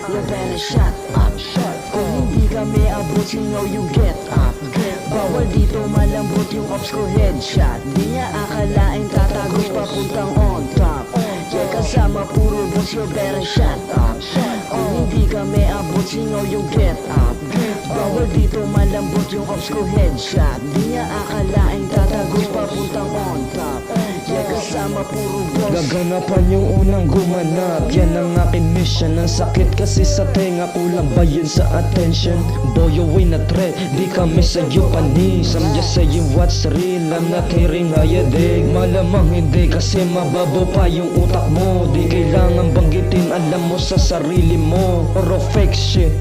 You better shut up. Kung hindi kami abot, singaw yung get up. Bawal dito malambot yung ops ko headshot. Di niya akalain tatagos papuntang on top. Yeah, kasama puro boss, you better shut up. Kung hindi kami abot, singaw yung get up. Bawal dito malambot yung ops ko headshot. Di niya akalain tatagos papuntang on top. Yeah, kasama puro boss. Gaganapan yung unang gumanap, yan ang aking mission. Ang sakit kasi sa tenga, kulang ba yun sa attention? Boy, away na threat, di kami sa'yo panis. I'm just saying what's real, I'm not hearing hayadig. Malamang hindi kasi mababaw pa yung utak mo. Di kailangan banggitin, alam mo sa sarili mo. Puro fake shit,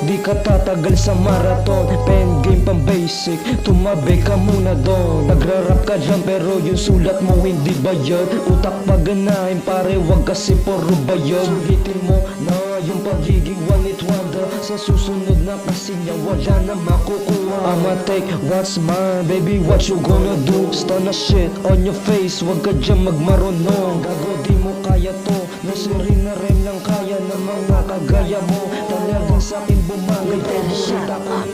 di ka tatagal sa marathon. Pen game pang basic, tumabi ka muna doon. Nagrarap ka dyan pero yung sulat mo hindi bayad. Utak paganahin pare, wag kasi puro bayad. Sulitin mo na yung pagiging one hit wonder. Sa susunod na kasi niya wala na makukuha. I'ma take what's mine, baby, what you gonna do? Stun na shit on your face, wag ka dyan magmarunong. Gago di mo kaya to, nasuri na rin lang kaya ng mga kagaya mo. Talagang sa'kin bumagay, pero Shut utak up.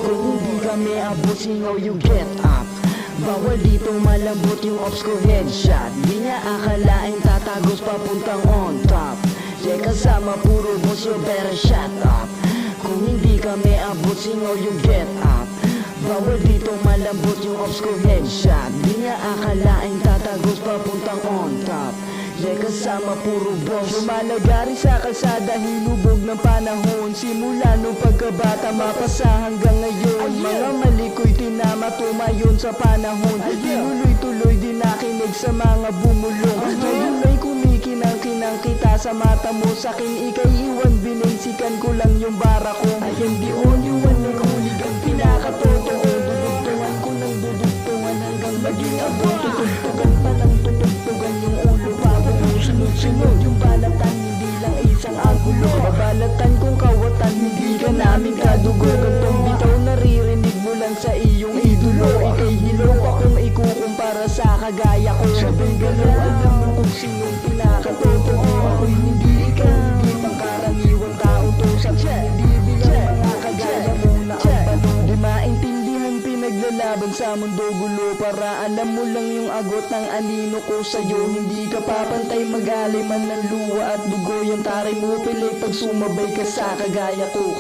Kung hindi kami abot, singaw yung get up. Bawal dito malambot yung ops ko headshot. Di niya akalain tatagos papuntang on top. Yeah, kasama puro boss, you better shut up. Kung hindi kami abot, singaw yung get up. Bawal dito malambot yung ops ko headshot. Di niya akalain tatagos papuntang on top. Yeah, kasama puro boss. Lumalagari sa kalsada, hinubog ng panahon. Simula nung pagkabata, mapasa hanggang ngayon. Mga mali ko'y tinama, tumayon sa panahon. Tinuloy-tuloy din nakinig sa mga bumulong. Ngayon ay kumikinang-kinang kita sa mata mo. Sa'kin ikay iwan, binasikan ko lang yung bara ko. I am the only one na hulig ang pinakatotoo. Dudugtungan ko ng dudugtungan hanggang maging abot. Tutugtugan pa ng tutugtugan yung ulo. Sunod-sunod yung balatan, hindi lang isang angulo. Babalatan kong kawatan, hindi ka namin kadugo. Gantong bitaw naririnig mo lang sa iyong idolo. Ika'y hilaw pa kung ikukumpara sa kagaya ko. Sabay galaw, alam mo kung sinong pinakatotoo. Ako'y hindi ikaw, hindi pangkaraniwang tao to. Sabi hindi bilang mga kagaya mo na ang bano. Di maintindihan pinaglalaban sa mundo gulo. Para alam mo lang yung agot ng anino ko sa'yo. Hindi ka papantay, mag-aliman ng luwa at dugo. Yung taray mo pili pag sumabay ka sa kagaya ko.